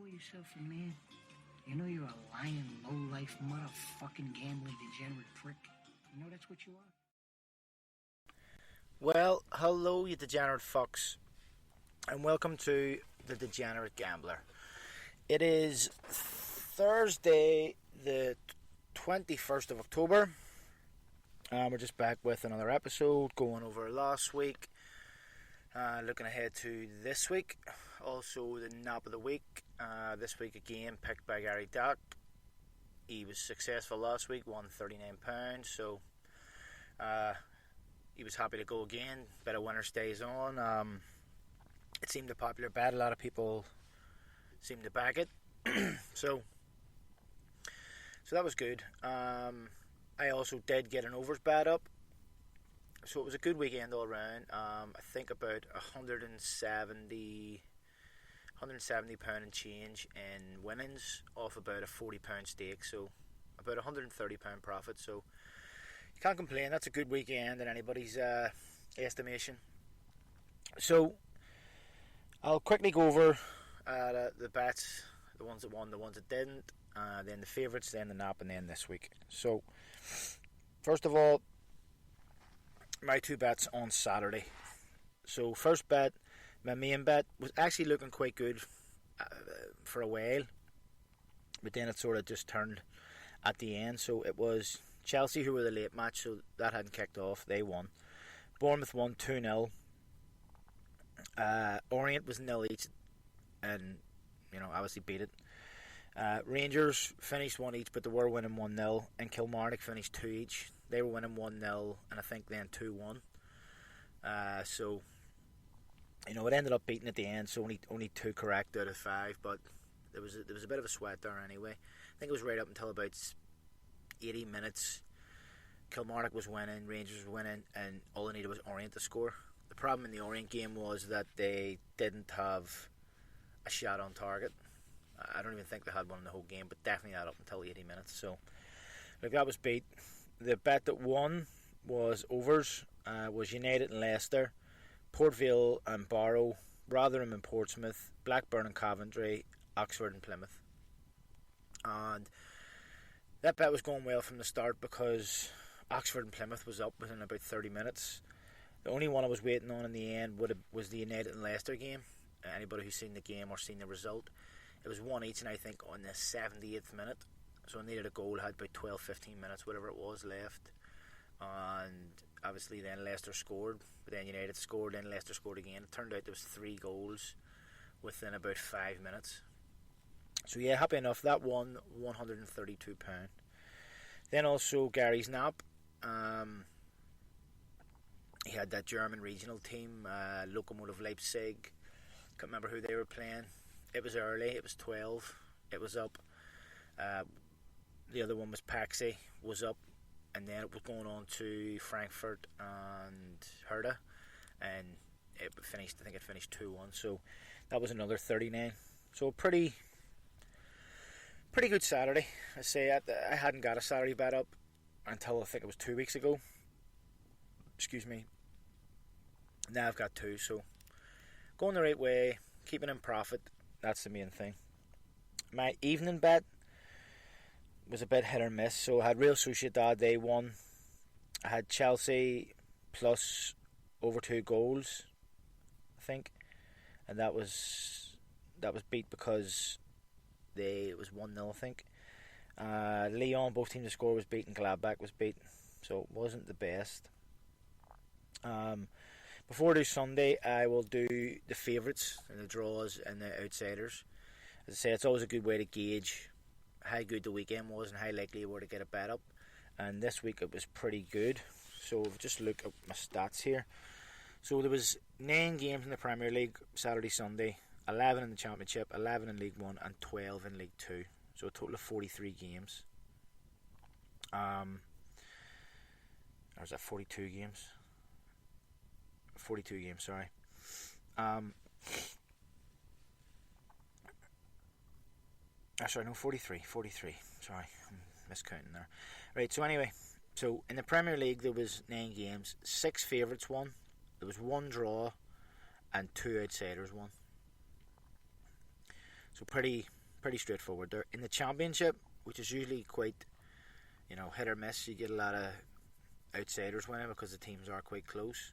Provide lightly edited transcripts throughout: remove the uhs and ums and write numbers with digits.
call yourself a man? You know you're a lying, low-life, motherfucking gambling degenerate prick. You know that's what you are? Well, hello you degenerate fucks, and welcome to the Degenerate Gambler. It is Thursday the 21st of October. We're just back with another episode, going over last week, looking ahead to this week, also the nap of the week. This week again picked by Gary Dack. He was successful last week, won £39, so he was happy to go again. Bit of winner stays on. It seemed a popular bet. A lot of people seemed to back it. so that was good. I also did get an overs bet up, so it was a good weekend all around. I think about £170 and change in winnings off about a £40 stake, so about £130 profit. So you can't complain. That's a good weekend in anybody's estimation. So I'll quickly go over the bets, the ones that won, the ones that didn't, then the favourites, then the nap, and then this week. So first of all, my two bets on Saturday. So first bet, my main bet, was actually looking quite good for a while, but then it sort of just turned at the end. So it was Chelsea, who were the late match, so that hadn't kicked off. They won. Bournemouth won 2-0. Orient was 0 each, and obviously beat it. Rangers finished 1 each, but they were winning 1-0, and Kilmarnock finished 2 each. They were winning 1-0, and I think then 2-1. So it ended up beating at the end. So only 2 correct out of 5, but there was a bit of a sweat there anyway. I think it was right up until about 80 minutes. Kilmarnock was winning, Rangers were winning, and all they needed was Orient to score. The problem in the Orient game was that they didn't have a shot on target. I don't even think they had one in the whole game, but definitely not up until 80 minutes. So, that was beat. The bet that won was overs. Was United and Leicester, Port Vale and Barrow, Rotherham and Portsmouth, Blackburn and Coventry, Oxford and Plymouth. And that bet was going well from the start because Oxford and Plymouth was up within about 30 minutes. The only one I was waiting on in the end was the United and Leicester game. Anybody who's seen the game or seen the result, it was 1 each, and I think on the 78th minute. So I needed a goal, had about 12-15 minutes, whatever it was, left. And obviously then Leicester scored, but then United scored, then Leicester scored again. It turned out there was 3 goals within about 5 minutes. So yeah, happy enough. That won £132. Then also Gary's nap. He had that German regional team, Lokomotiv Leipzig. Can't remember who they were playing. It was early. It was 12. It was up. The other one was Paxi, was up, and then it was going on to Frankfurt and Hertha, and it finished. I think it finished 2-1. So that was another 39. So a pretty good Saturday. I say I hadn't got a Saturday bet up until I think it was 2 weeks ago. Excuse me. Now I've got 2, so going the right way, keeping in profit. That's the main thing. My evening bet was a bit hit or miss. So I had Real Sociedad, they won. I had Chelsea plus over 2 goals, I think, and that was beat because it was 1-0, I think. Lyon, both teams to score, was beaten. Gladbach was beaten, so it wasn't the best. Before I do Sunday, I will do the favourites and the draws and the outsiders. As I say, it's always a good way to gauge how good the weekend was and how likely you were to get a bet up. And this week it was pretty good. So if just look at my stats here. So there was 9 games in the Premier League Saturday, Sunday, 11 in the Championship, 11 in League 1 and 12 in League 2. So a total of 43 games. Or is that 42 games? 42 games, sorry. Sorry, no, 43. Sorry, I'm miscounting there. Right, so anyway, so in the Premier League there was 9 games, 6 favourites won, there was 1 draw, and 2 outsiders won. So pretty straightforward there. In the Championship, which is usually quite, hit or miss, you get a lot of outsiders winning because the teams are quite close.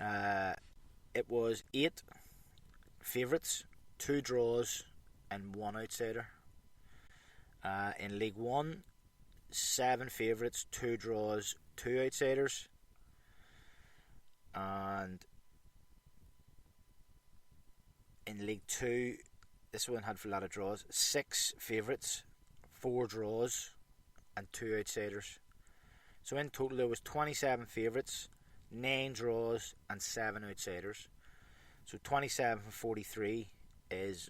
It was 8 favourites, 2 draws, and 1 outsider. In League 1, 7 favourites, 2 draws, 2 outsiders. And in League 2, this one had a lot of draws. 6 favourites, 4 draws, and 2 outsiders. So in total there was 27 favourites, 9 draws, and 7 outsiders. So 27 from 43 is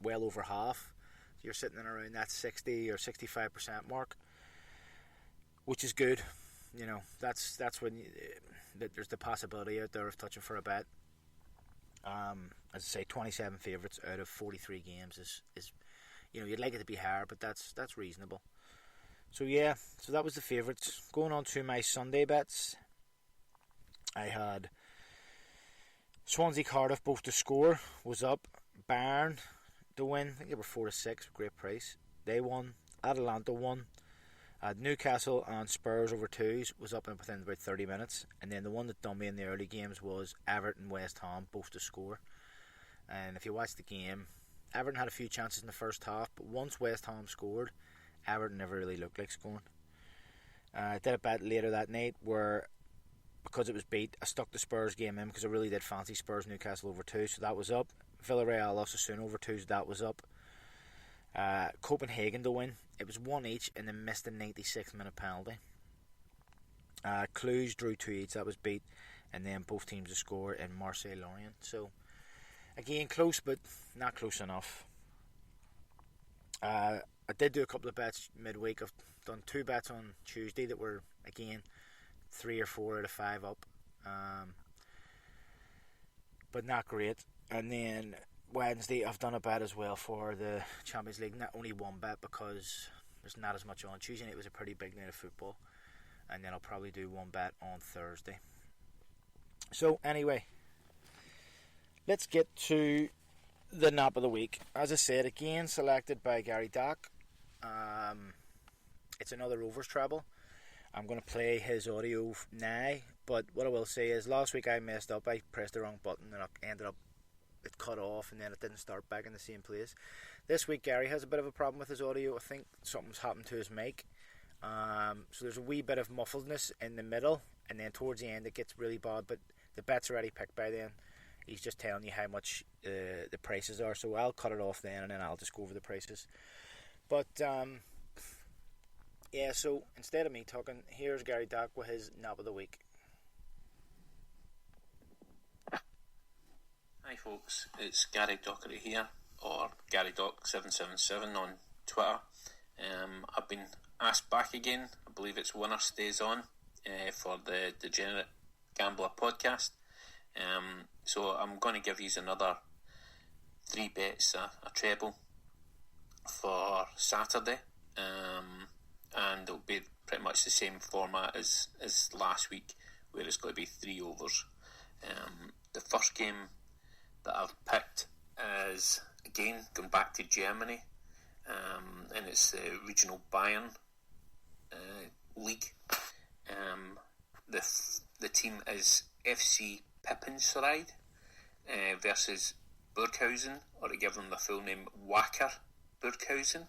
well over half. You're sitting in around that 60 or 65% mark, which is good. That's when there's the possibility out there of touching for a bet. As I say, 27 favourites out of 43 games is you'd like it to be higher, but that's reasonable. So that was the favourites. Going on to my Sunday bets, I had Swansea Cardiff both to score, was up. Bayern to win, I think they were 4-6, great price. They won. Atalanta won. Newcastle and Spurs over 2s was up within about 30 minutes. And then the one that done me in the early games was Everton West Ham both to score. And if you watch the game, Everton had a few chances in the first half, but once West Ham scored, Everton never really looked like scoring. I did a bet later that night where, because it was beat, I stuck the Spurs game in because I really did fancy Spurs Newcastle over 2, so that was up. Villarreal Osasuna over 2s, that was up. Copenhagen to win, it was 1 each and then missed a 96th minute penalty. Cluj drew 2 each, that was beat, and then both teams to score in Marseille Lorient. So again, close but not close enough. I did do a couple of bets midweek. I've done 2 bets on Tuesday that were again 3 or 4 out of 5 up, but not great. And then Wednesday I've done a bet as well for the Champions League. Not only one bet because there's not as much on. Tuesday night was a pretty big night of football, and then I'll probably do one bet on Thursday. So anyway, let's get to the nap of the week. As I said, again selected by Gary Dock. It's another Rovers treble. I'm going to play his audio now, but what I will say is last week I messed up. I pressed the wrong button and I ended up, it cut off and then it didn't start back in the same place. This week Gary has a bit of a problem with his audio. I think something's happened to his mic. So there's a wee bit of muffledness in the middle, and then towards the end it gets really bad, but the bet's already picked by then. He's just telling you how much the prices are, so I'll cut it off then and then I'll just go over the prices. But so instead of me talking, here's Gary Dock with his nap of the week. Hi folks, it's Gary Dockery here, or Gary Dock 777 on Twitter. I've been asked back again. I believe it's Winner Stays On for the Degenerate Gambler podcast. So I'm going to give you another 3 bets, a treble for Saturday, and it'll be pretty much the same format as last week, where it's going to be 3 overs. The first game that I've picked is, again, going back to Germany, and it's the regional Bayern league. The team is FC Pippensried versus Burghausen, or to give them the full name, Wacker Burghausen.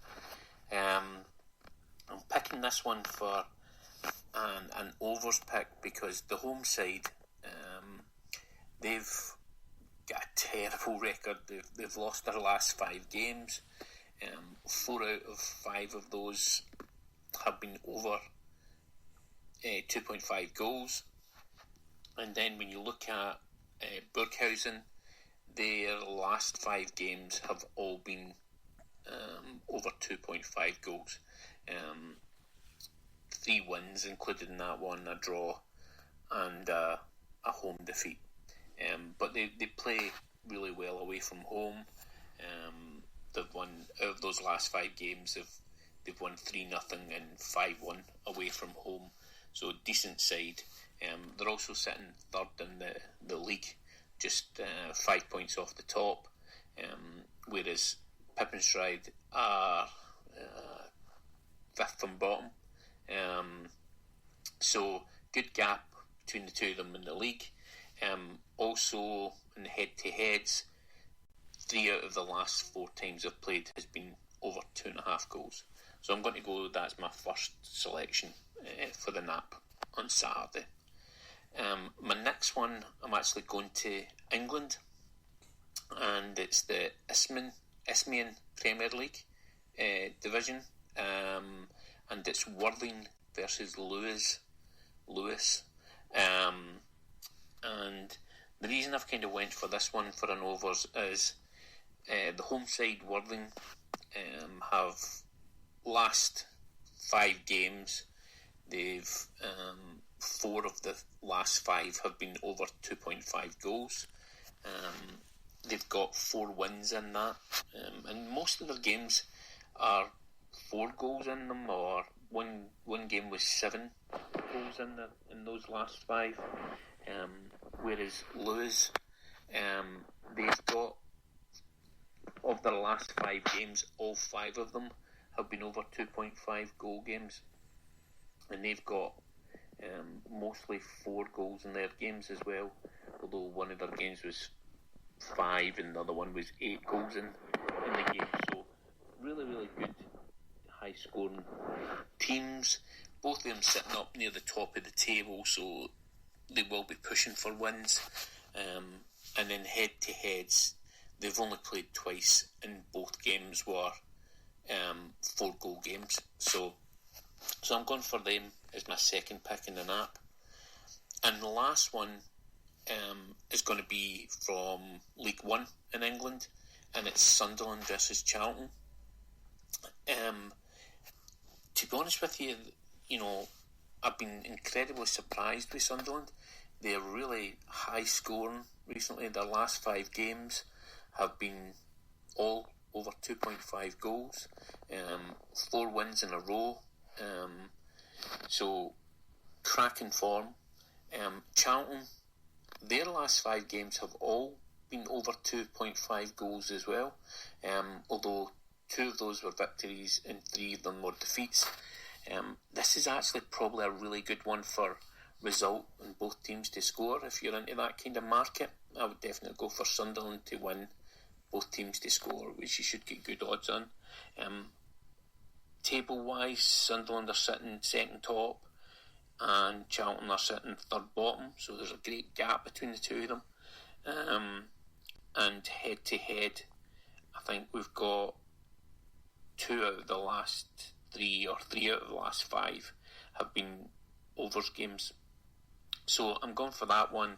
I'm picking this one for an overs pick because the home side, they've got a terrible record. They've lost their last 5 games. 4 out of 5 of those have been over 2.5 goals. And then when you look at Burghausen, their last 5 games have all been over 2.5 goals. 3 wins included in that one, a draw and a home defeat. But they play really well away from home. They've won, out of those last 5 games, they've won 3-0 and 5-1 away from home. So decent side. They're also sitting third in the league, just 5 points off the top. Whereas Pippinstride are 5th from bottom. So good gap between the two of them in the league. Also in the head-to-heads, 3 out of the last 4 times I've played has been over 2.5 goals. So I'm going to go, that's my first selection for the nap on Saturday. My next one, I'm actually going to England, and it's the Isthmian Premier League division, and it's Worthing versus Lewis. And the reason I've kind of went for this one for an overs is the home side Worthing have last 5 games. They've 4 of the last 5 have been over 2.5 goals. They've got 4 wins in that, and most of their games are 4 goals in them, or one game was 7 goals in those last 5. Whereas Lewis, they've got, of their last 5 games, all 5 of them have been over 2.5 goal games, and they've got mostly 4 goals in their games as well, although one of their games was 5 and the other one was 8 goals in the game. So really, really good high scoring teams. Both of them sitting up near the top of the table, so they will be pushing for wins. And then head to heads, they've only played twice, and both games were 4 goal games. So I'm going for them as my second pick in the nap. And the last one is going to be from League One in England, and it's Sunderland versus Charlton. To be honest with you, I've been incredibly surprised with Sunderland. They're really high scoring recently. Their last 5 games have been all over 2.5 goals, 4 wins in a row. So cracking form. Charlton, their last 5 games have all been over 2.5 goals as well, although 2 of those were victories and 3 of them were defeats. This is actually probably a really good one for result in both teams to score. If you're into that kind of market, I would definitely go for Sunderland to win, both teams to score, which you should get good odds on. Table-wise, Sunderland are sitting second top, and Charlton are sitting third bottom, so there's a great gap between the two of them. And head-to-head, I think we've got 2 out of the last 3 or 3 out of the last 5 have been overs games. So I'm going for that one.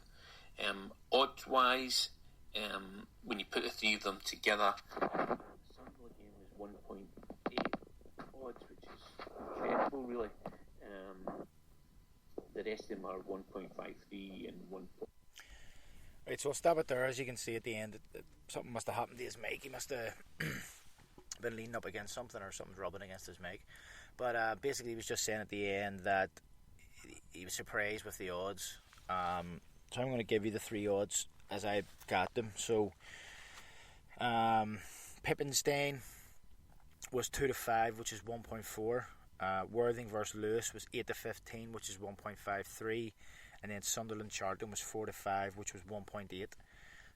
Odds-wise, when you put the 3 of them together, the Sunderland game is 1.8 odds, which is incredible, really. The rest of them are 1.53 and 1. Right, so I'll stop it there. As you can see at the end, something must have happened to his mic. He must have been leaning up against something, or something's rubbing against his mic. But basically he was just saying at the end that he was surprised with the odds. So I'm going to give you the 3 odds as I got them. So Pippenstein was 2-5, which is 1.4. Worthing versus Lewis was 8-15, which is 1.53. And then Sunderland Charlton was 4-5, which was 1.8.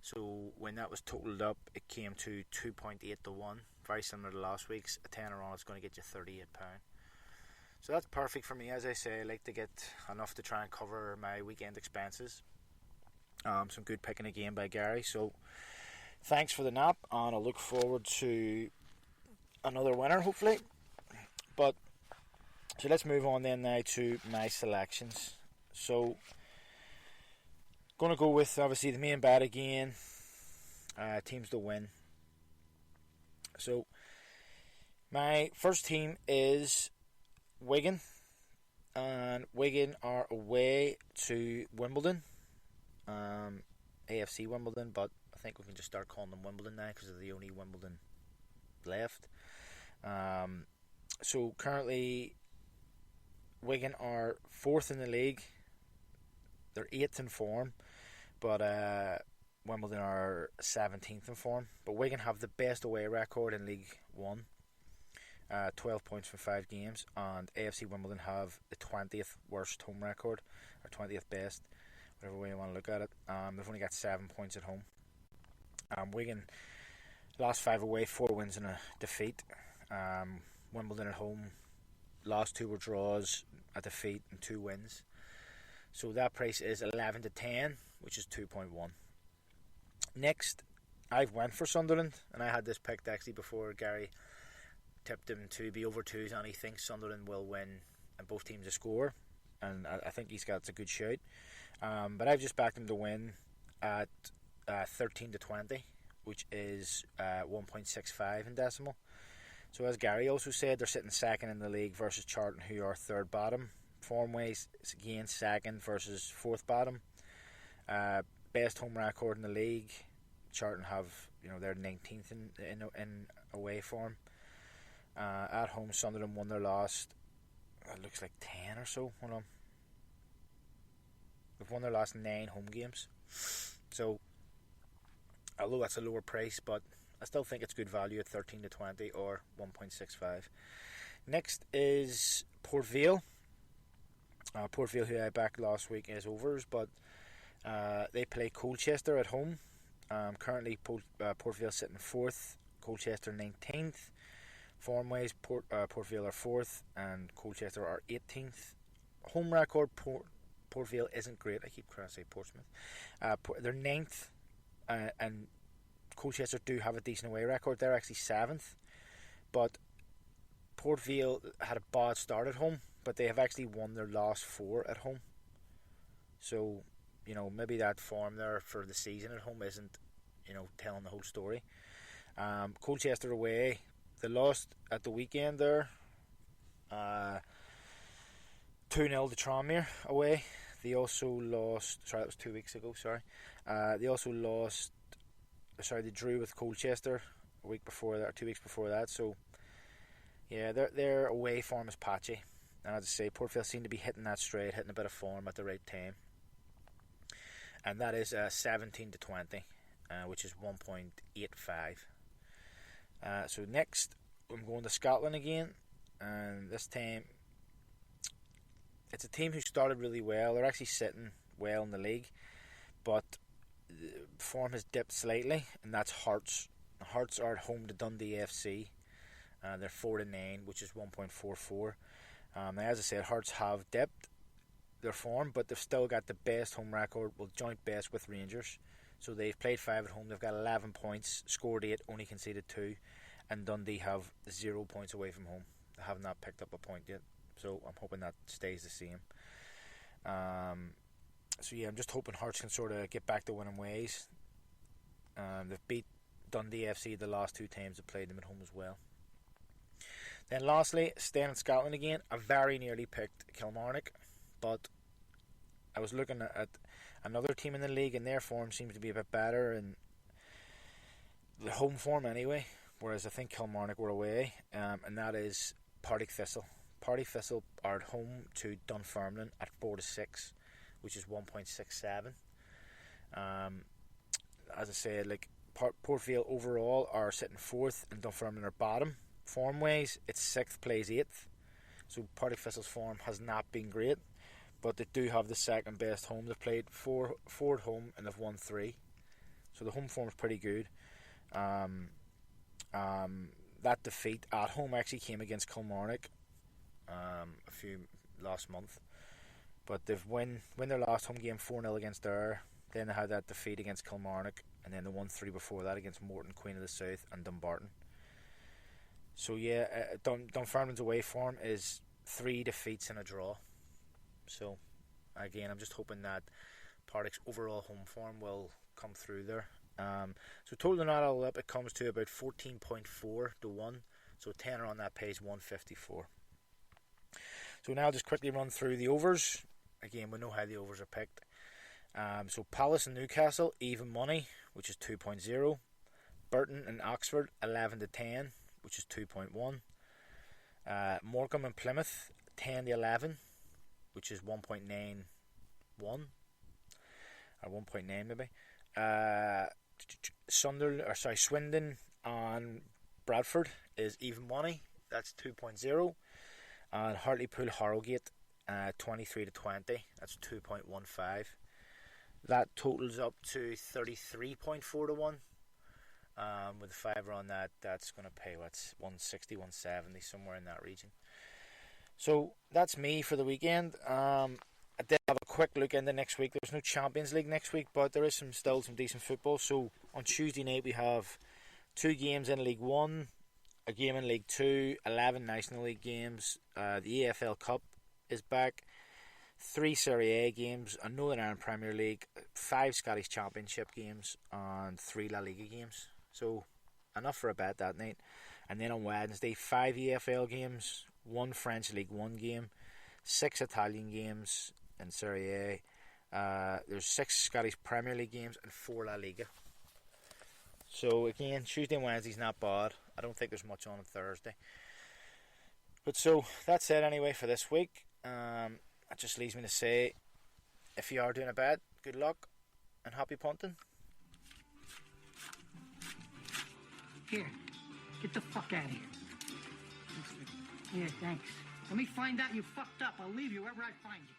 So when that was totaled up, it came to 2.8 to 1. Very similar to last week's. A tenner on it's going to get you £38. So that's perfect for me. As I say, I like to get enough to try and cover my weekend expenses. Some good picking again by Gary. So thanks for the nap, and I look forward to another winner, hopefully. But so let's move on then now to my selections. So going to go with obviously the main bet again. Teams to win. So my first team is Wigan, and Wigan are away to Wimbledon, AFC Wimbledon, but I think we can just start calling them Wimbledon now because they're the only Wimbledon left. So currently Wigan are 4th in the league. They're 8th in form, but Wimbledon are 17th in form, but Wigan have the best away record in League One, 12 points from 5 games, and AFC Wimbledon have the 20th worst home record, or 20th best, whatever way you want to look at it. They've only got 7 points at home. Wigan lost 5 away, 4 wins and a defeat. Wimbledon at home, last 2 were draws, a defeat and 2 wins. So that price is 11 to 10, which is 2.1. Next, I've went for Sunderland, and I had this picked actually before Gary tipped him to be over 2s, and he thinks Sunderland will win and both teams to score, and I think he's got a good shout. But I've just backed him to win at 13 to 20, which is 1.65 in decimal. So as Gary also said, they're sitting second in the league versus Charlton, who are third bottom. Formways again second versus fourth bottom. Best home record in the league. Charlton have, they're 19th in away form. At home, Sunderland won their last, it looks like 10 or so. Hold on. They've won their last 9 home games. So, although that's a lower price, but I still think it's good value at 13 to 20 or 1.65. Next is Port Vale. Port Vale, who I backed last week, is overs, but they play Colchester at home. Currently, Port Vale sitting 4th, Colchester 19th. Formways, Port Vale are 4th, and Colchester are 18th. Home record, Port Vale isn't great. I keep trying to say Portsmouth. They're 9th, and Colchester do have a decent away record. They're actually 7th, but Port Vale had a bad start at home, but they have actually won their last 4 at home. So, maybe that form there for the season at home isn't, telling the whole story. Colchester away, they lost at the weekend there, 2-0 to Tranmere away. They also lost, that was 2 weeks ago, they also lost, they drew with Colchester a week before that, or 2 weeks before that. So, yeah, their away form is patchy. And as I say, Port Vale seem to be hitting that straight, hitting a bit of form at the right time. And that is 17 to 20, which is 1.85. So next, I'm going to Scotland again. And this time, it's a team who started really well. They're actually sitting well in the league. But the form has dipped slightly, and that's Hearts. Hearts are at home to Dundee FC. They're 4 to 9, which is 1.44. Now, as I said, Hearts have dipped their form, but they've still got the best home record, joint best with Rangers. So they've played 5 at home. They've got 11 points, scored 8, only conceded 2, and Dundee have 0 points away from home. They have not picked up a point yet, so I'm hoping that stays the same. So yeah, I'm just hoping Hearts can sort of get back to winning ways. They've beat Dundee FC the last 2 times they played them at home as well. Then lastly, staying in Scotland again, I very nearly picked Kilmarnock, but I was looking at another team in the league, and their form seems to be a bit better, and the home form anyway, whereas I think Kilmarnock were away, and that is Partick Thistle. Partick Thistle are at home to Dunfermline at 4 to 6, which is 1.67. As I said, Port Vale overall are sitting 4th, and Dunfermline are bottom. Form-wise, it's 6th plays 8th, so Partick Thistle's form has not been great, but they do have the second best home. They've played 4 at home and they've won 3, so the home form is pretty good. That defeat at home actually came against Kilmarnock last month, but they've win their last home game 4-0 against Ayr. Then they had that defeat against Kilmarnock, and then they won 3 before that against Morton, Queen of the South, and Dumbarton. So yeah, Dunfermline's away form is 3 defeats and a draw. So again, I'm just hoping that Partick's overall home form will come through there. So totaling that all up, it comes to about 14.4 to 1. So tenner on that pays 154. So now I'll just quickly run through the overs. Again, we know how the overs are picked. So Palace and Newcastle, even money, which is 2.0. Burton and Oxford, 11 to 10, which is 2.1. Morecambe and Plymouth, 10 to 11, which is 1.91. Or 1.9 maybe. Swindon and Bradford is even money. That's 2.0. And Hartlepool Harrogate 23-20. That's 2.15. That totals up to 33.4 to 1. With a fiver on that, that's going to pay what's 160, 170, somewhere in that region. So that's me for the weekend. I did have a quick look into next week. There's no Champions League next week, but there is still some decent football. So on Tuesday night we have 2 games in League 1, a game in League 2, 11 National League games. The EFL Cup is back. 3 Serie A games, a Northern Ireland Premier League, 5 Scottish Championship games, and 3 La Liga games. So enough for a bet that night. And then on Wednesday, 5 EFL games, 1 French League 1 game, 6 Italian games in Serie A. There's 6 Scottish Premier League games and 4 La Liga. So again, Tuesday and Wednesday's not bad. I don't think there's much on Thursday. But so that's it anyway for this week. It just leaves me to say, if you are doing a bet, good luck and happy punting. Here, get the fuck out of here. Yeah, thanks. Let me find out you fucked up. I'll leave you wherever I find you.